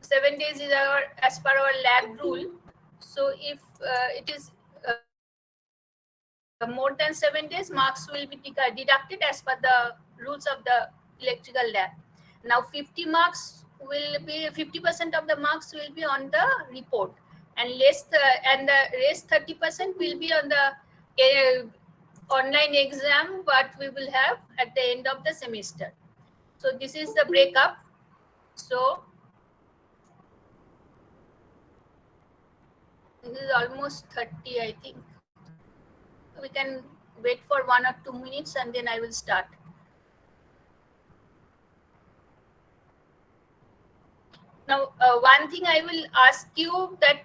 7 days is as per our lab rule. So if it is more than 7 days, marks will be deducted as per the rules of the electrical lab. Now 50 marks will be 50% of the marks will be on the report, and and the rest 30% will be on the online exam what we will have at the end of the semester. So this is the breakup. So this is almost 30, I think. We can wait for 1 or 2 minutes and then I will start. Now, one thing I will ask you that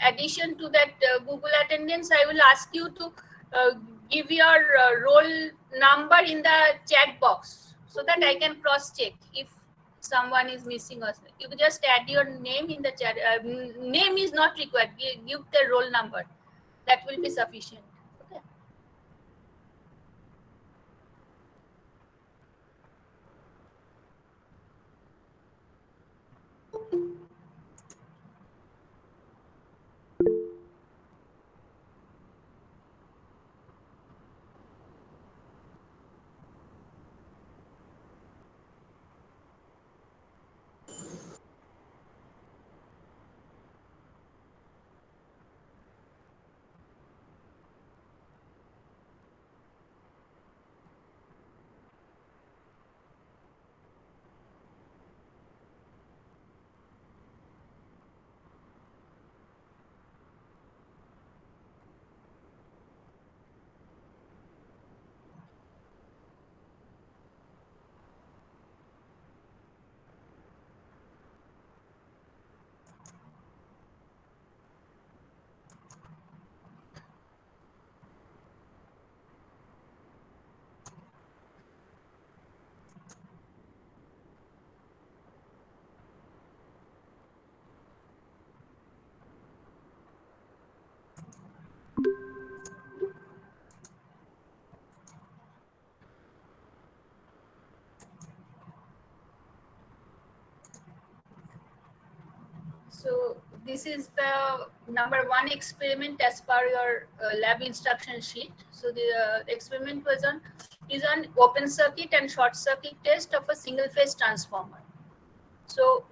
addition to that Google attendance, I will ask you to give your roll number in the chat box so that I can cross check if someone is missing us. You just add your name in the chat. Name is not required. Give the roll number. That will be sufficient. Okay. So this is the number 1 experiment as per your lab instruction sheet. So the experiment is on open circuit and short circuit test of a single phase transformer. So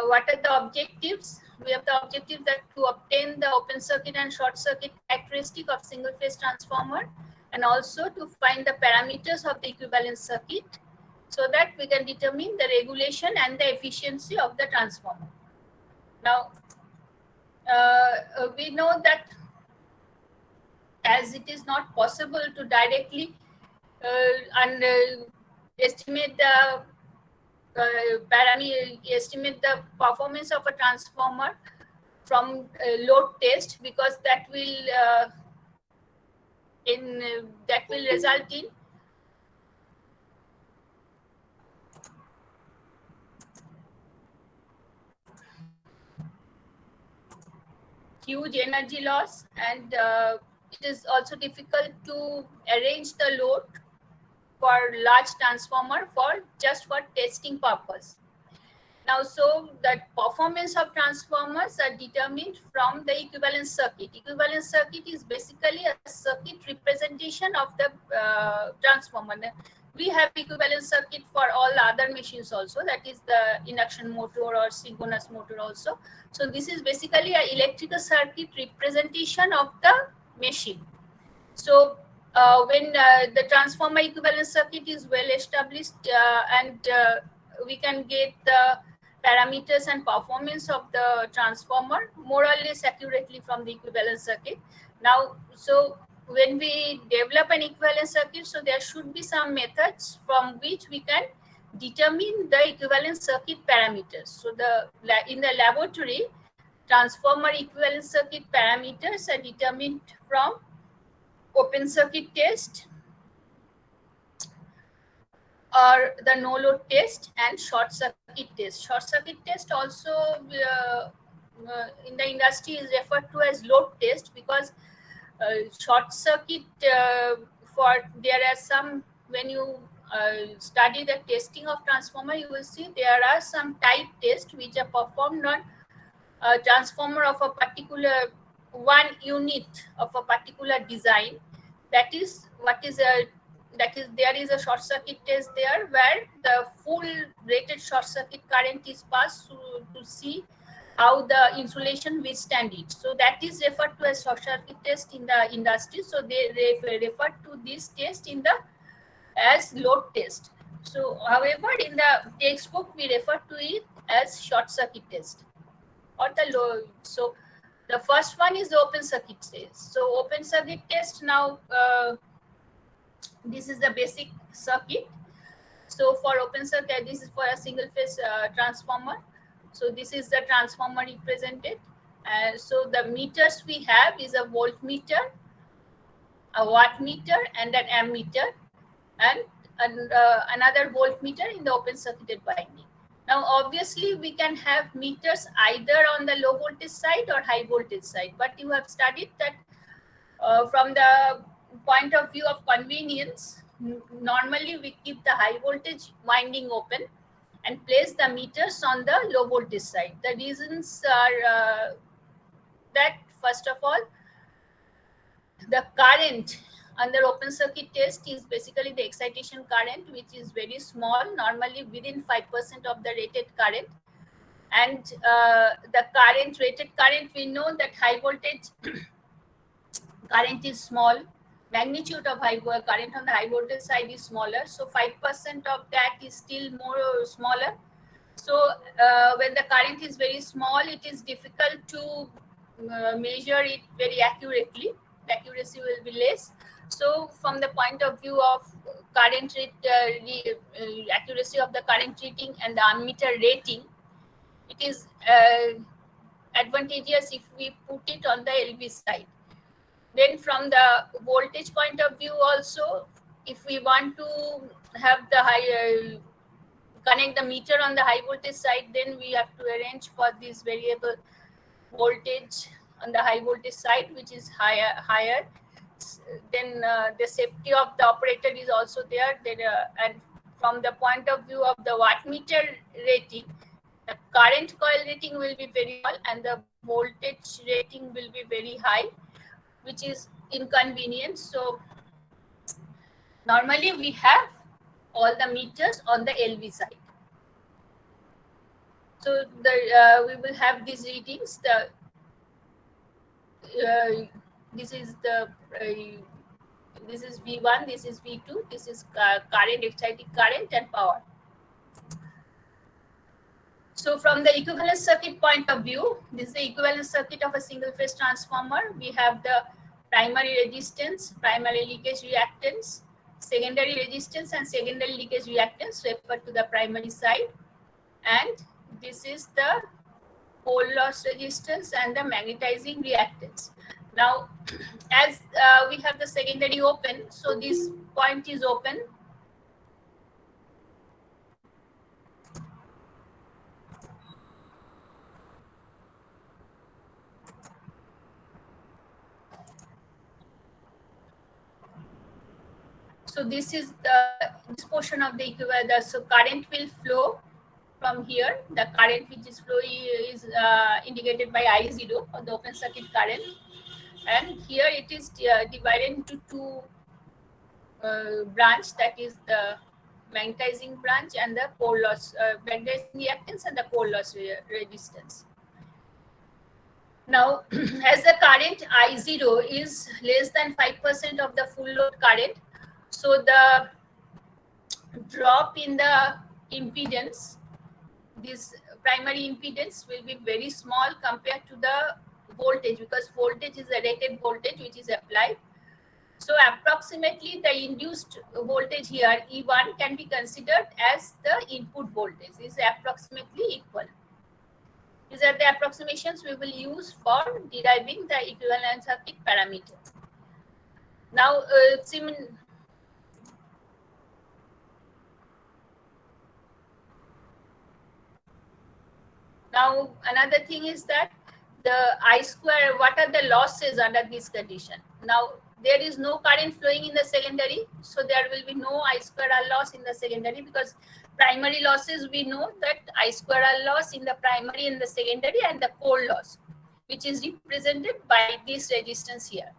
what are the objectives? We have the objective that to obtain the open circuit and short circuit characteristic of single phase transformer, and also to find the parameters of the equivalent circuit so that we can determine the regulation and the efficiency of the transformer. Now, we know that as it is not possible to directly estimate the estimate the performance of a transformer from load test, because that will result in huge energy loss, and it is also difficult to arrange the load for large transformer just for testing purpose. Now, so that performance of transformers are determined from the equivalent circuit. Equivalent circuit is basically a circuit representation of the transformer. We have equivalent circuit for all other machines also, that is the induction motor or synchronous motor also. So this is basically an electrical circuit representation of the machine. So when the transformer equivalent circuit is well established and we can get the parameters and performance of the transformer more or less accurately from the equivalent circuit. Now, so when we develop an equivalent circuit, so there should be some methods from which we can determine the equivalent circuit parameters. So in the laboratory, transformer equivalent circuit parameters are determined from open circuit test or the no load test and short circuit test. Short circuit test also in the industry is referred to as load test, because short circuit there are some, when you study the testing of transformer, you will see there are some type tests which are performed on a transformer of a particular one unit of a particular design. That is what is a that is there is a short circuit test there where the full rated short circuit current is passed to see how the insulation withstand it. So that is referred to as short circuit test in the industry. So they refer to this test in the as load test. So however, in the textbook we refer to it as short circuit test or the load. So the first one is the open circuit test. So open circuit test, now this is the basic circuit. So for open circuit, this is for a single phase transformer. So this is the transformer represented. So the meters we have is a voltmeter, a wattmeter, and an ammeter, and another voltmeter in the open circuited winding. Now, obviously, we can have meters either on the low voltage side or high voltage side, but you have studied that from the point of view of convenience, normally we keep the high voltage winding open and place the meters on the low voltage side. The reasons are that, first of all, the current under open circuit test is basically the excitation current, which is very small, normally within 5% of the rated current. And the rated current, we know that high voltage current is small, magnitude of current on the high voltage side is smaller, so 5% of that is still more smaller. So when the current is very small, it is difficult to measure it very accurately. The accuracy will be less. So from the point of view of current accuracy of the current reading and the ammeter rating, it is advantageous if we put it on the LV side. Then from the voltage point of view also, if we want to have the higher connect the meter on the high voltage side, then we have to arrange for this variable voltage on the high voltage side, which is higher. Then the safety of the operator is also there. And from the point of view of the wattmeter rating, the current coil rating will be very small and the voltage rating will be very high, which is inconvenient. So normally we have all the meters on the LV side. So we will have these readings. This is V1, this is V2, this is current, excited current, and power. So from the equivalent circuit point of view, this is the equivalent circuit of a single phase transformer. We have the primary resistance, primary leakage reactance, secondary resistance, and secondary leakage reactance referred to the primary side. And this is the pole loss resistance and the magnetizing reactance. Now, as we have the secondary open, so this point is open. So this is this portion of the equivalent. So current will flow from here. The current which is flowing is indicated by I0 or the open circuit current. And here it is divided into two branch, that is the magnetizing branch and the core loss, magnetizing reactance and the core loss resistance. Now, as the current I0 is less than 5% of the full load current, so the drop in the impedance, this primary impedance, will be very small compared to the voltage, because voltage is a rated voltage which is applied. So approximately the induced voltage here, E1, can be considered as the input voltage. Is approximately equal. These are the approximations we will use for deriving the equivalent circuit parameter. Now, another thing is that the I square, what are the losses under this condition? Now, there is no current flowing in the secondary, so there will be no I square R loss in the secondary, because primary losses, we know that I square R loss in the primary and the secondary, and the core loss, which is represented by this resistance here.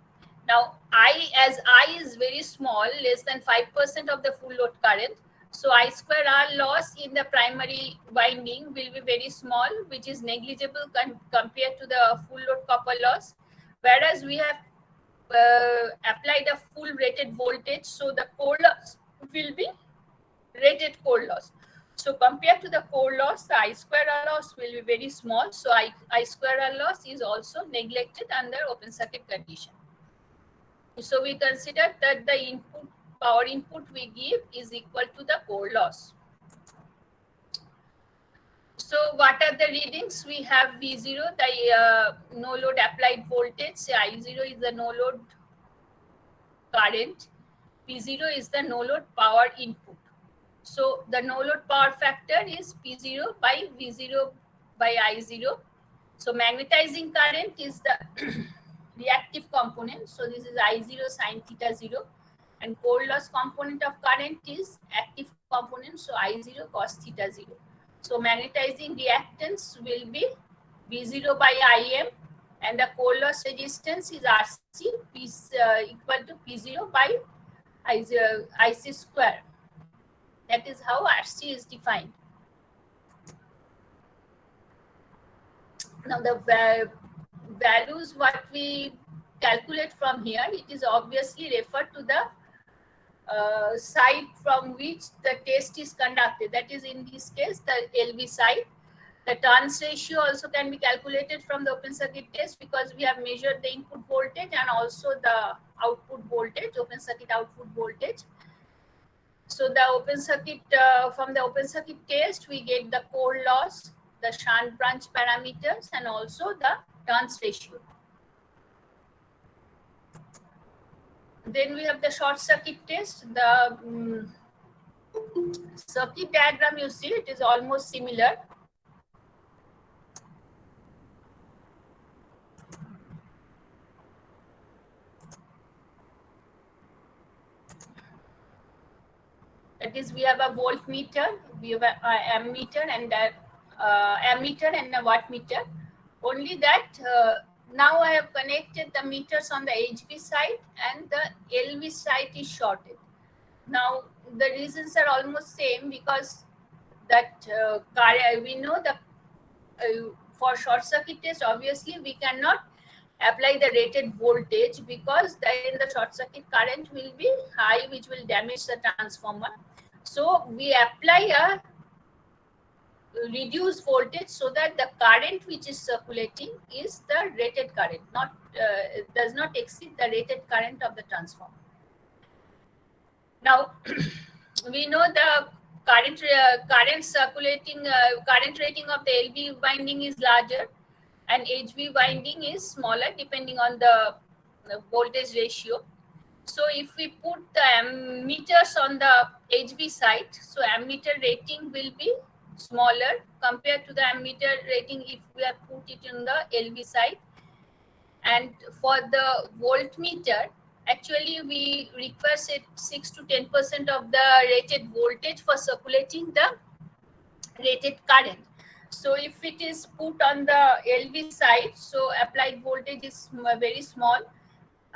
Now, as I is very small, less than 5% of the full load current, so I square R loss in the primary winding will be very small, which is negligible compared to the full load copper loss, whereas we have applied a full rated voltage, so the core loss will be rated core loss. So compared to the core loss, the I square R loss will be very small. So I square R loss is also neglected under open circuit condition. So we consider that the input power input we give is equal to the core loss. So what are the readings? We have V0, the no load applied voltage. I0 is the no load current. P0 is the no load power input. So the no load power factor is P0 by V0 by I0. So magnetizing current is the reactive component. So this is I0 sine theta 0. And core loss component of current is active component. So I0 cos theta 0. So magnetizing reactance will be V0 by Im, and the core loss resistance is RC equal to P0 by IC square. That is how RC is defined. Now the values what we calculate from here, it is obviously referred to the site from which the test is conducted. That is, in this case, the LV site. The turns ratio also can be calculated from the open circuit test, because we have measured the input voltage and also the output voltage, open circuit output voltage. So the open circuit, from the open circuit test, we get the core loss, the shunt branch parameters, and also the turns ratio. Then we have the short circuit test. The circuit diagram you see, it is almost similar. That is, we have a voltmeter, we have a ammeter and a ammeter and a wattmeter. Only that now I have connected the meters on the HV side and the LV side is shorted. Now the reasons are almost same, because that we know the for short circuit test, obviously we cannot apply the rated voltage, because then the short circuit current will be high, which will damage the transformer. So we apply a reduced voltage so that the current which is circulating is the rated current, not does not exceed the rated current of the transformer. Now we know the current circulating current rating of the LV winding is larger and HV winding is smaller depending on the voltage ratio. So if we put the ammeters on the HV side, so ammeter rating will be smaller compared to the ammeter rating if we have put it in the LV side. And for the voltmeter, actually we require 6 to 10% of the rated voltage for circulating the rated current. So if it is put on the LV side, so applied voltage is very small.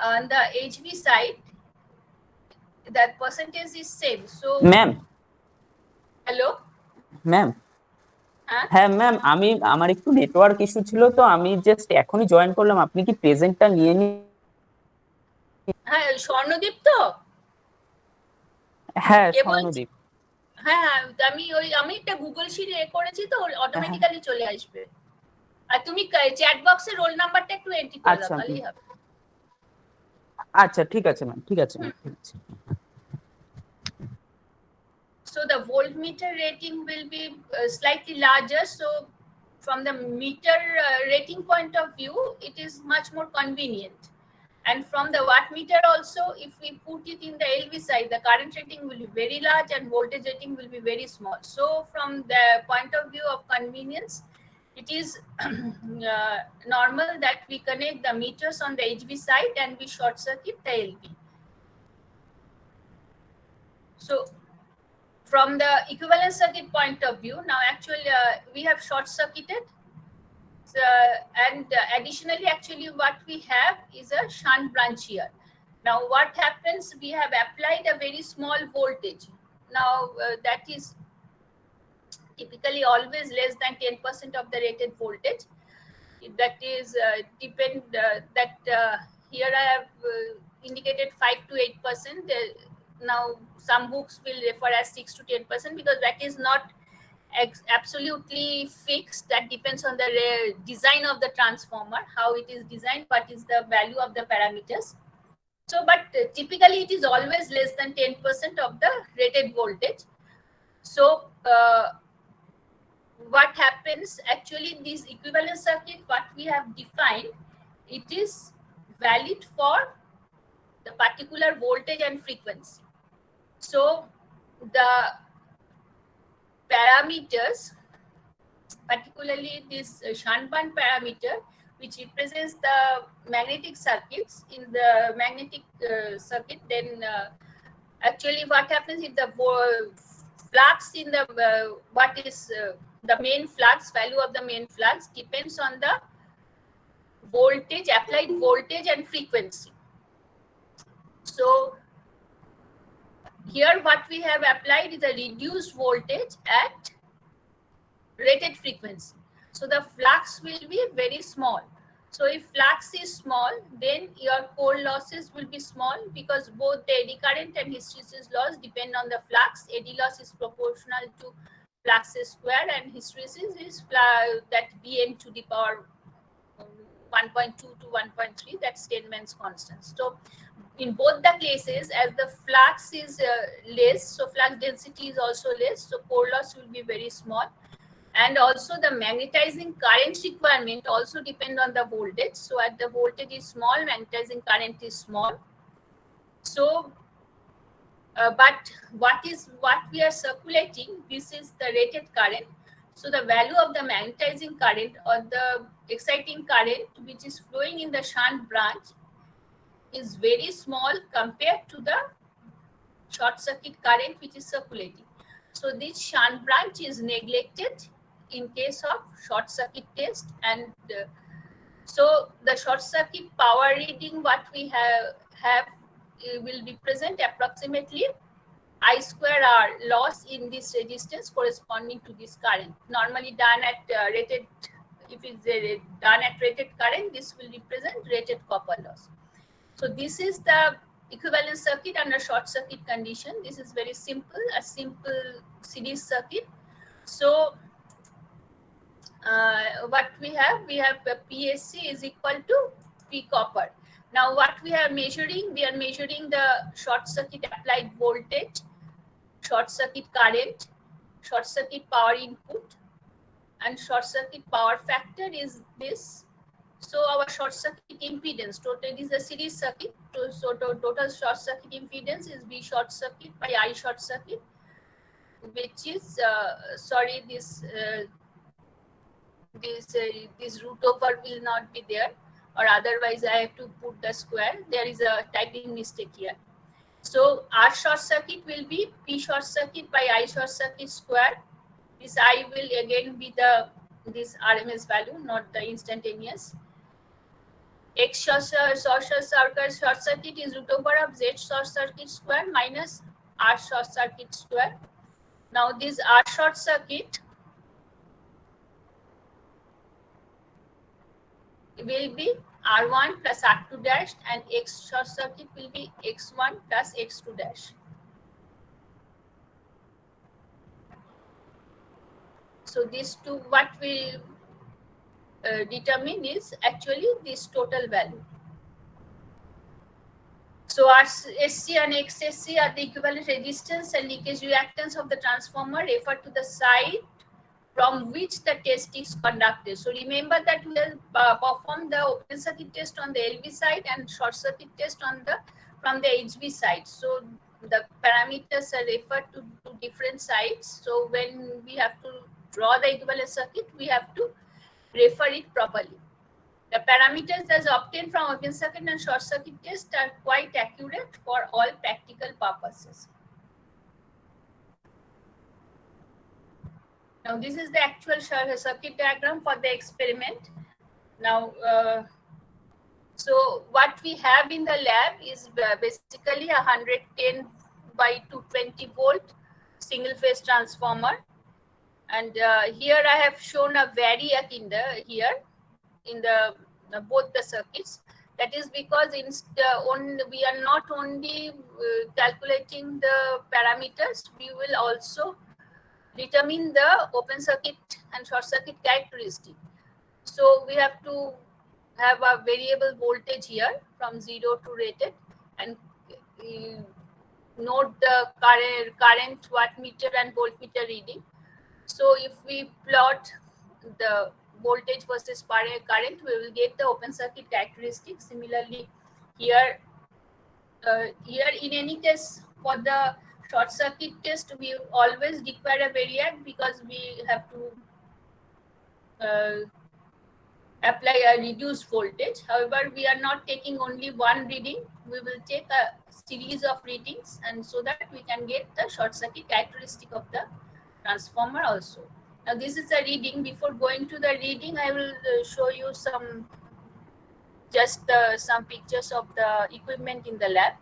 On the HV side, that percentage is same. So ma'am, hello ma'am, হ্যাঁ ma'am, আমার একটু network issue ছিল, তো আমি just এখনই join করলাম। আপনি কি প্রেজেন্টটা নিয়ে নিন? হ্যাঁ, স্বর্ণদীপ তো? হ্যাঁ, স্বর্ণদীপ। হ্যাঁ, আমি একটা গুগল শিট করেছি, তো অটোমেটিক্যালি চলে আসবে। আর তুমি চ্যাট বক্সে রোল নাম্বারটা একটু এন্ট্রি করে দাও, তাহলেই হবে। আচ্ছা, ঠিক আছে ম্যাম, ঠিক আছে ম্যাম, ঠিক আছে। So the voltmeter rating will be slightly larger. So from the meter rating point of view, it is much more convenient. And from the wattmeter also, if we put it in the LV side, the current rating will be very large and voltage rating will be very small. So from the point of view of convenience, it is normal that we connect the meters on the HV side and we short circuit the LV. So from the equivalent circuit point of view, now actually we have short circuited, and additionally actually what we have is a shunt branch here. Now what happens, we have applied a very small voltage. Now that is typically always less than 10% of the rated voltage. That is here I have indicated 5 to 8%. Now some books will refer as 6 to 10% because that is not absolutely fixed. That depends on the design of the transformer, how it is designed, what is the value of the parameters. So but typically it is always less than 10% of the rated voltage. So what happens actually, this equivalent circuit what we have defined, it is valid for the particular voltage and frequency. So the parameters, particularly this shunt band parameter, which represents the magnetic circuits in the magnetic circuit, then actually what happens if the flux in the what is the main flux, value of the main flux depends on the voltage, applied voltage and frequency. So here what we have applied is a reduced voltage at rated frequency. So the flux will be very small. So if flux is small, then your core losses will be small because both the eddy current and hysteresis loss depend on the flux. Eddy loss is proportional to flux square and hysteresis is that Bn to the power 1.2 to 1.3, that's Steinmann's constant. So in both the cases, as the flux is less, so flux density is also less, so core loss will be very small. And also the magnetizing current requirement also depend on the voltage. So at the voltage is small, magnetizing current is small. So, but what we are circulating, this is the rated current. So the value of the magnetizing current or the exciting current which is flowing in the shunt branch is very small compared to the short circuit current which is circulating. So this shunt branch is neglected in case of short circuit test, and so the short circuit power reading what we have will represent approximately I square R loss in this resistance corresponding to this current. Normally done at rated, if it's done at rated current, this will represent rated copper loss. So this is the equivalent circuit under short circuit condition. This is very simple, a simple series circuit. So what we have PSC is equal to P copper. Now what we are measuring the short circuit applied voltage, short circuit current, short circuit power input, and short circuit power factor is this. So our short circuit impedance, total is a series circuit, so total short circuit impedance is V short circuit by I short circuit, which is this root over will not be there, or otherwise I have to put the square. There is a typing mistake here. So R short circuit will be P short circuit by I short circuit square. This I will again be this RMS value, not the instantaneous. X short circuit is root over of Z short circuit square minus R short circuit square. Now this R short circuit will be R1 plus R2 dash, and X short circuit will be X1 plus X2 dash. So these two, what will determine is actually this total value. So our SC and XSC are the equivalent resistance and leakage reactance of the transformer referred to the side from which the test is conducted. So remember that we will perform the open circuit test on the LV side and short circuit test from the HV side. So the parameters are referred to different sides. So when we have to draw the equivalent circuit, we have to refer it properly. The parameters as obtained from open circuit and short circuit test are quite accurate for all practical purposes. Now this is the actual circuit diagram for the experiment. Now, so what we have in the lab is basically a 110 by 220 volt single phase transformer, and here I have shown a variac in the both the circuits. That is because we are not only calculating the parameters, we will also determine the open circuit and short circuit characteristic. So we have to have a variable voltage here from 0 to rated, and note the current wattmeter and voltmeter reading. So if we plot the voltage versus current, we will get the open circuit characteristics. Similarly, here in any case, for the short circuit test, we always require a variac because we have to apply a reduced voltage. However, we are not taking only one reading. We will take a series of readings, and so that we can get the short circuit characteristic of the transformer also. Now this is a reading. Before going to the reading, I will show you some pictures of the equipment in the lab.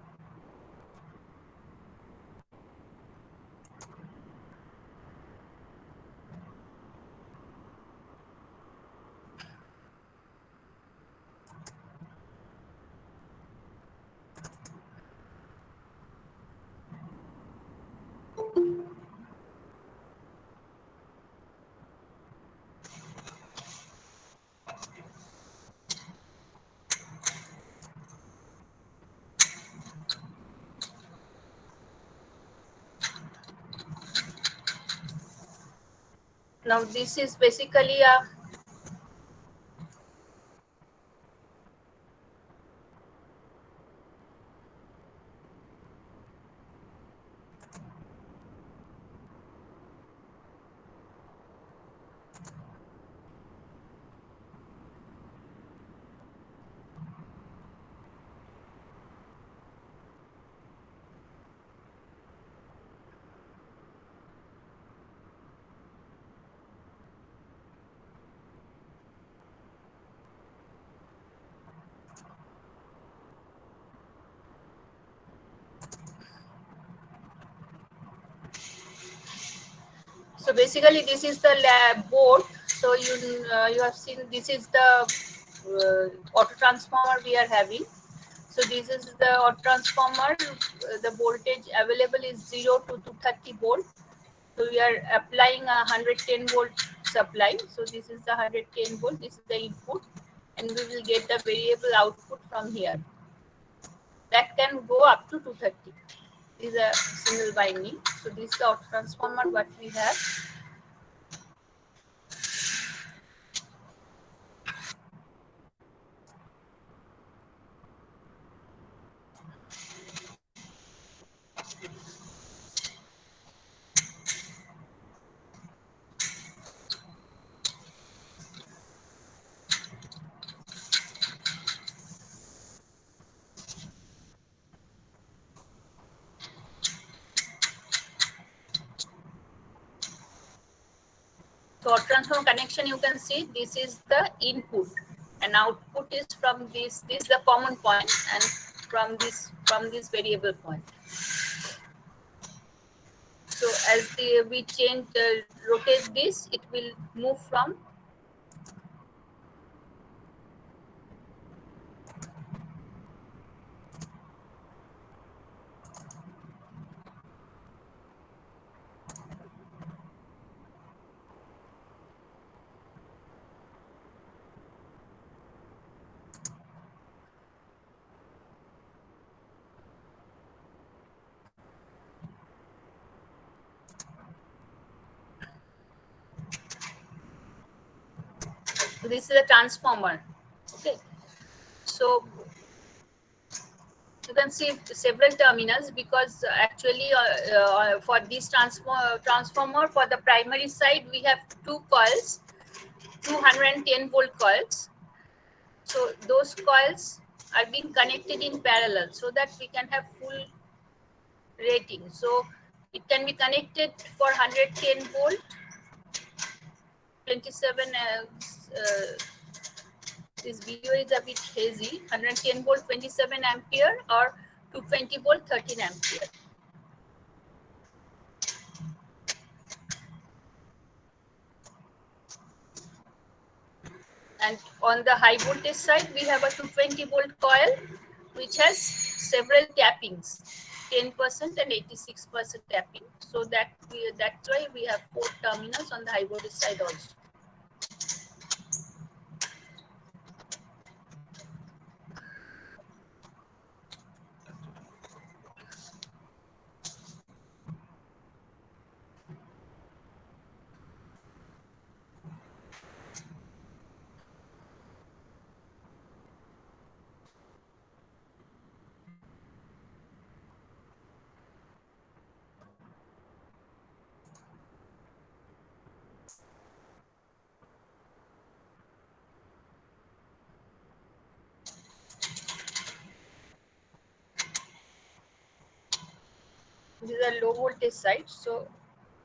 Now this is basically a so basically this is the lab board. So you have seen this is the auto transformer we are having. So this is the auto transformer. The voltage available is 0 to 230 volt. So we are applying a 110 volt supply. So this is the 110 volt. This is the input, and we will get the variable output from here. That can go up to 230. This is a single winding. So this is the auto transformer what we have. So transformer connection, you can see this is the input, and output is from this. This is the common point, and from this variable point. So as we change rotate this, it will move from this is a transformer. Okay, so you can see several terminals because actually for this transformer for the primary side we have two coils. 210 volt coils. So those coils are being connected in parallel so that we can have full rating. So it can be connected for 110 volt, 27. This video is a bit hazy. 110 volt, 27 ampere, or 220 volt, 13 ampere. And on the high voltage side, we have a 220 volt coil, which has several tappings, 10% and 86% tapping. So that's why we have 4 terminals on the high voltage side also. This is a low voltage side, so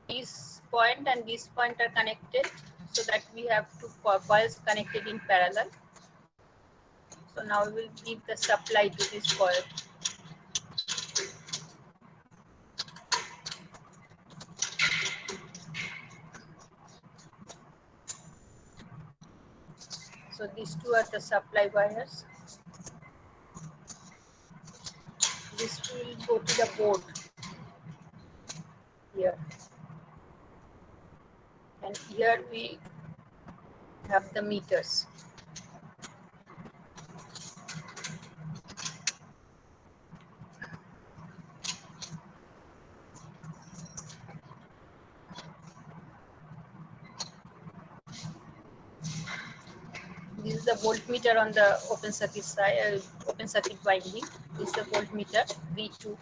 this point and this point are connected so that we have 2 coils connected in parallel. So now we will give the supply to this coil. So these 2 are the supply wires. This will go to the board here. And here we have the meters. This is the voltmeter on the open circuit side, open circuit winding. This is the voltmeter V2.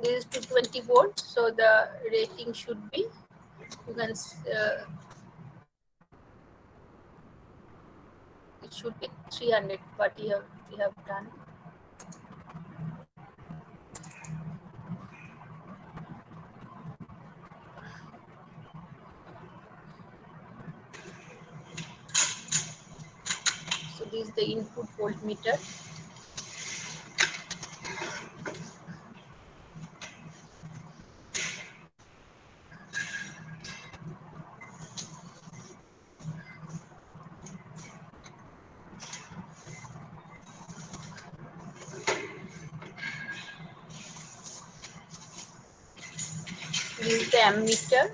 This is 220 volts, so the rating should be, you can it should be 300. What we have done. So this is the input voltmeter. This is the ammeter.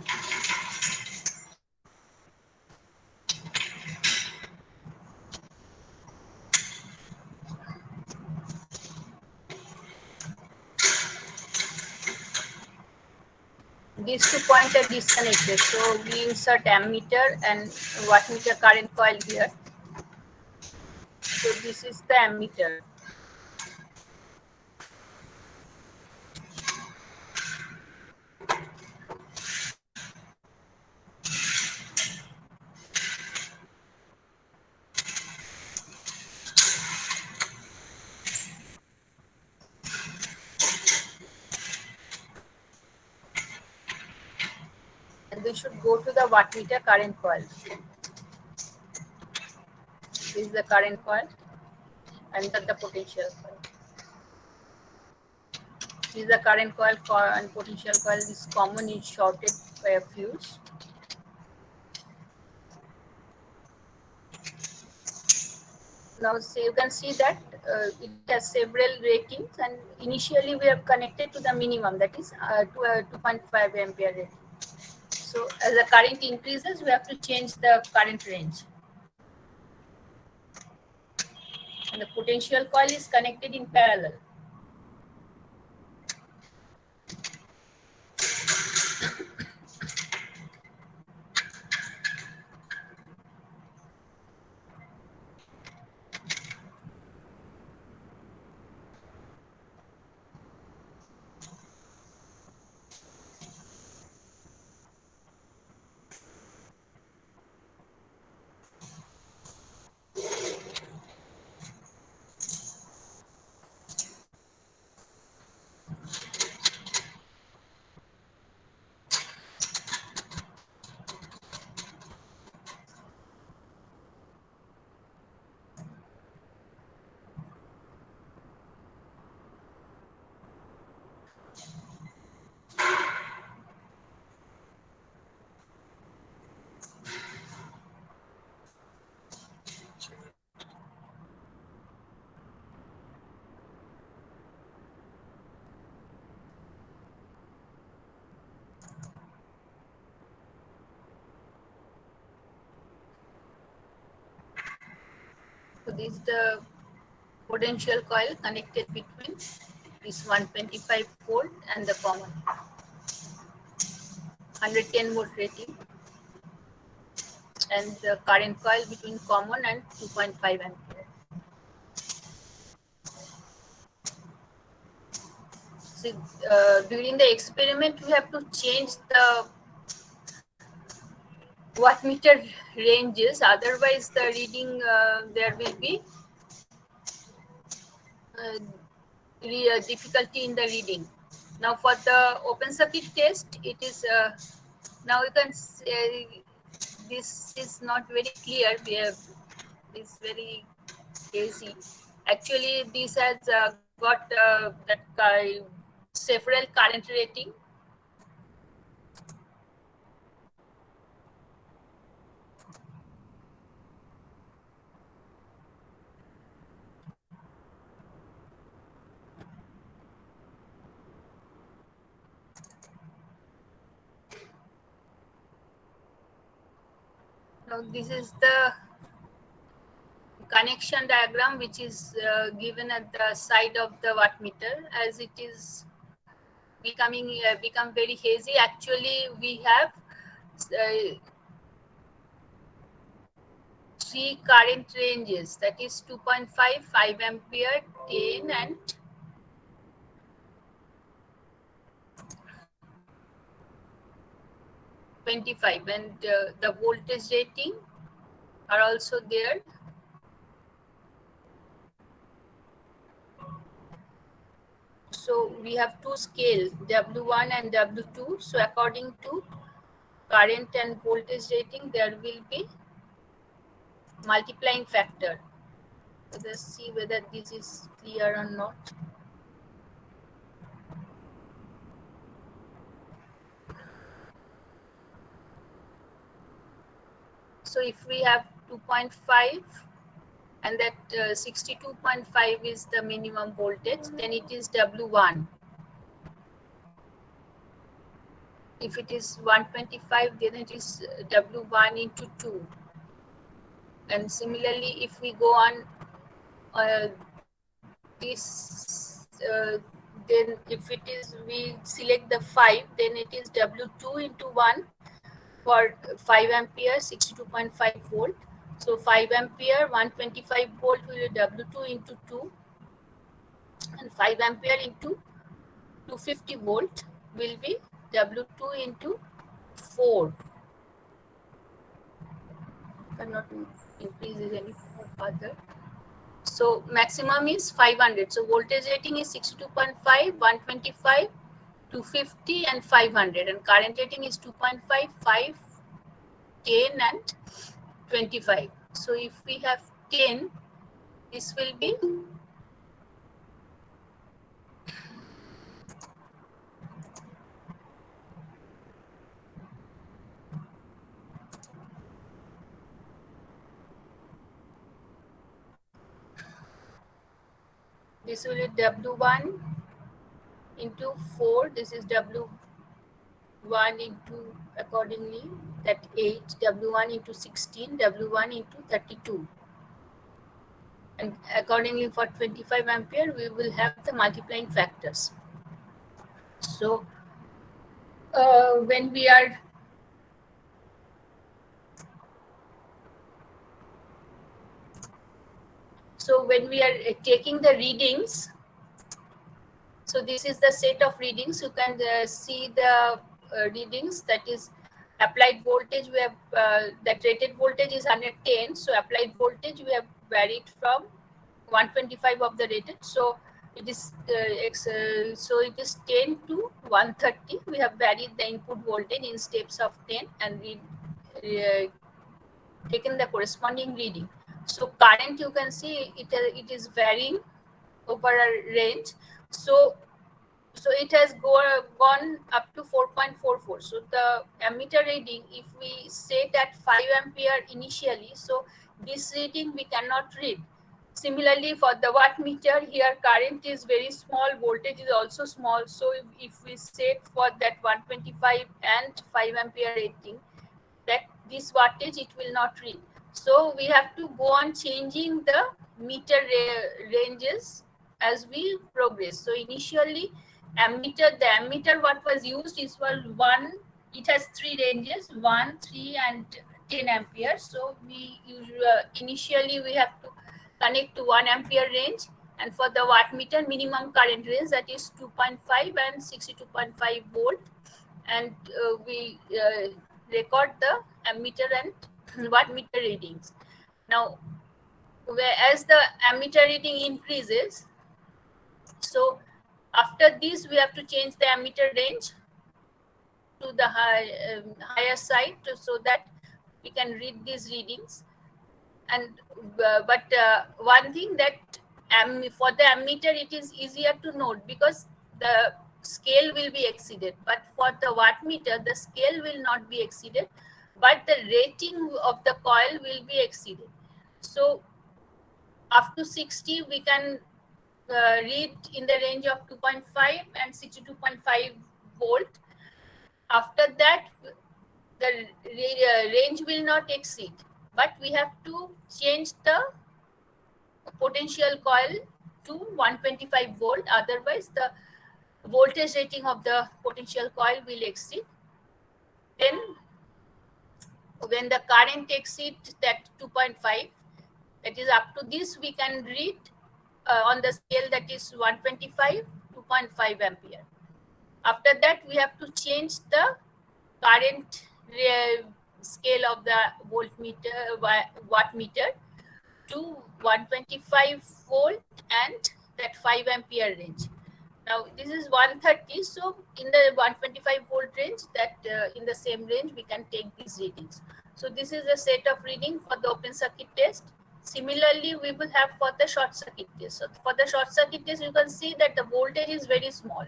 These 2 points are disconnected, so we insert ammeter and wattmeter current coil here. So this is the ammeter. And we should go to the wattmeter current coil. This is the current coil and the potential coil. This is the current coil and potential coil is common, is shorted by a fuse. Now so you can see that it has several ratings, and initially we have connected to the minimum, that is 2.5 ampere rating. So as the current increases, we have to change the current range. And the potential coil is connected in parallel. this is the potential coil connected between this 125 volt and the common 110 volt rating, and the current coil between common and 2.5 ampere. So, during the experiment, we have to change the wattmeter ranges, otherwise the reading there will be difficulty in the reading. Now for the open circuit test, it is now you can say this is not very clear. We have this very hazy. Actually, this has got that several current rating. Now this is the connection diagram which is given at the side of the wattmeter. As it is become very hazy, actually we have three current ranges, that is 2.5, 5 ampere, 10 and 25, and the voltage rating are also there. So we have two scales, W1 and W2. So according to current and voltage rating, there will be multiplying factor. So let's see whether this is clear or not. So if we have 2.5 and that 62.5 is the minimum voltage, then it is W1. If it is 125, then it is W1 into 2. And similarly, if we go on this, then if it is, we select the 5, then it is W2 into 1 for 5 ampere, 62.5 volt. So 5 ampere, 125 volt will be W2 into 2, and 5 ampere into 250 volt will be W2 into 4. Cannot increase it any further. So maximum is 500. So voltage rating is 62.5, 125, 250 and 500, and current rating is 2.5, 5, 10 and 25. So if we have 10, this will be this will be W1 into 4. This is W1 into accordingly that 8, W1 into 16, W1 into 32. And accordingly for 25 ampere, we will have the multiplying factors. So when we are taking the readings, so this is the set of readings. You can see the readings, that is applied voltage. We have that rated voltage is 110. So applied voltage we have varied from 125 of the rated. So it is so it is 10 to 130. We have varied the input voltage in steps of 10 and we taken the corresponding reading. So current, you can see it is varying over a range. So it has gone up to 4.44. So the ammeter reading, if we set at 5 ampere initially, so this reading we cannot read. Similarly, for the wattmeter, here current is very small, voltage is also small. So if we set for that 125 and 5 ampere rating, that this wattage it will not read. So we have to go on changing the meter ranges as we progress. So initially, the ammeter what was used is for one. It has three ranges: 1, 3, and 10 amperes. So we initially we have to connect to 1 ampere range, and for the wattmeter minimum current range, that is 2.5 and 62.5 volt, and we record the ammeter and wattmeter readings. Now, as the ammeter reading increases, so after this we have to change the ammeter range to the higher side so that we can read these readings. And one thing that for the ammeter it is easier to note because the scale will be exceeded, but for the wattmeter the scale will not be exceeded, but the rating of the coil will be exceeded. So up to 60 we can read in the range of 2.5 and 62.5 volt. After that the range will not exceed, but we have to change the potential coil to 125 volt, otherwise the voltage rating of the potential coil will exceed. Then when the current exceeds that 2.5, that is up to this we can read on the scale that is 125 2.5 ampere. After that we have to change the current scale of the voltmeter wattmeter to 125 volt and that 5 ampere range. Now this is 130, so in the 125 volt range, that in the same range we can take these readings. So this is a set of reading for the open circuit test. Similarly, we will have for the short circuit test. So for the short circuit test, you can see that the voltage is very small.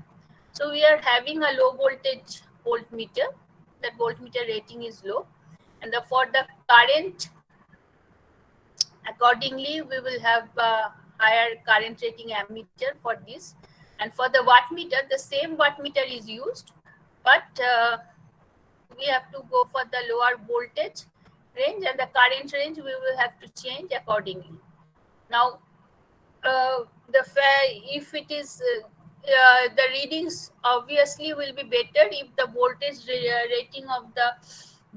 So we are having a low voltage voltmeter. That voltmeter rating is low, and for the current, accordingly, we will have a higher current rating ammeter for this. And for the wattmeter, the same wattmeter is used, but we have to go for the lower voltage range, and the current range we will have to change accordingly. Now, if it is the readings obviously will be better if the voltage rating of the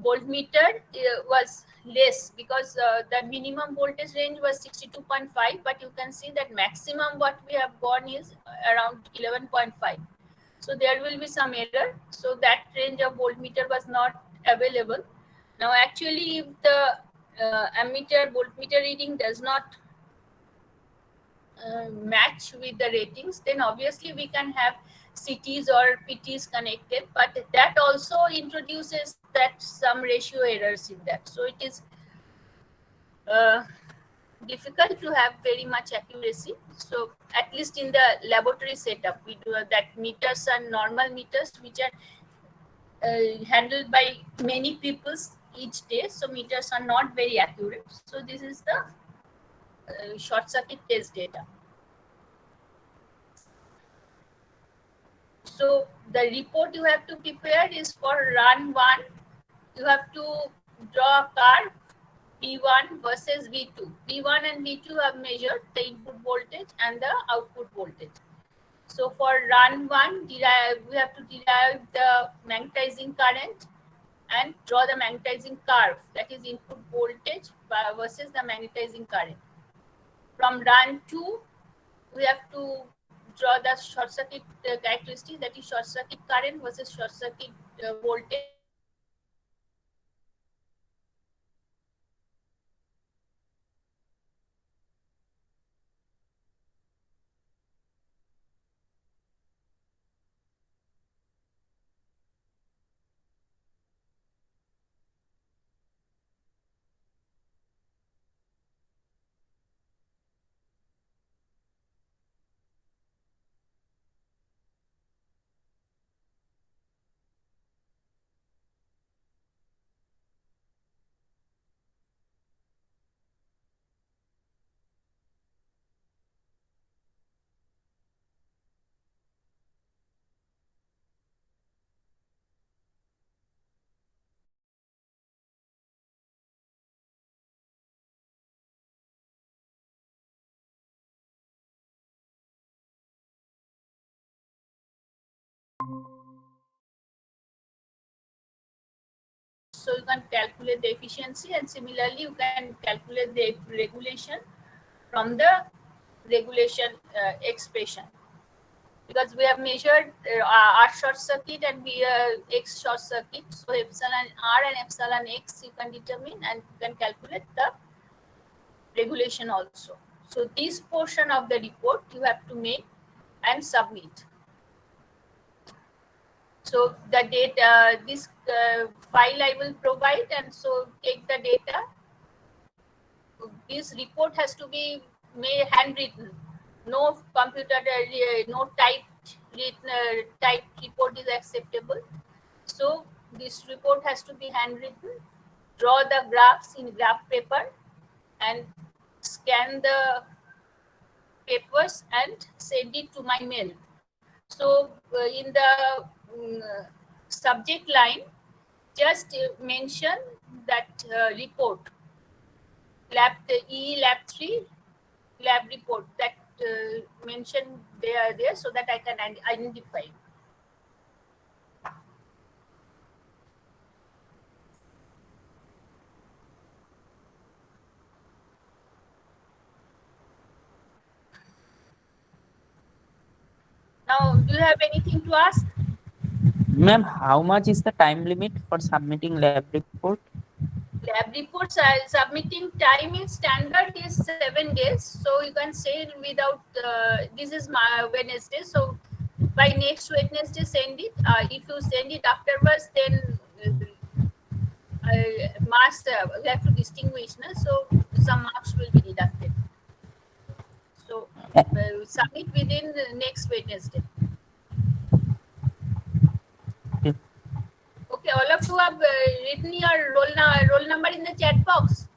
voltmeter was less, because the minimum voltage range was 62.5, but you can see that maximum what we have gone is around 11.5. So there will be some error, so that range of voltmeter was not available. Now actually, if the ammeter voltmeter reading does not match with the ratings, then obviously we can have CTs or PTs connected, but that also introduces that some ratio errors in that. So it is difficult to have very much accuracy. So at least in the laboratory setup, we do that meters are normal meters which are handled by many people each day. So meters are not very accurate. So this is the short circuit test data. So the report you have to prepare is for run 1. You have to draw a curve V1 versus V2. V1 and V2 have measured the input voltage and the output voltage. So for run 1, we have to derive the magnetizing current and draw the magnetizing curve, that is input voltage versus the magnetizing current. From run 2, we have to draw the short circuit characteristic, that is short circuit current versus short circuit voltage. So you can calculate the efficiency, and similarly you can calculate the regulation from the regulation expression, because we have measured R short circuit and X short circuit. So epsilon R and epsilon X you can determine, and you can calculate the regulation also. So this portion of the report you have to make and submit. So the data, this file I will provide, and so take the data. This report has to be made handwritten. No computer, no typed report is acceptable. So this report has to be handwritten. Draw the graphs in graph paper and scan the papers and send it to my mail. So in the subject line, just mention that report, lab 3 lab report, that mention there so that I can identify. Now, do you have anything to ask? Ma'am, how much is the time limit for submitting lab report? Lab reports submitting time in standard is 7 days. So you can say without, this is my Wednesday. So by next Wednesday, send it. If you send it afterwards, then marks, we have to distinguish. So some marks will be deducted. So submit within the next Wednesday. Okay. Okay, all of you have written your roll number in the chat box.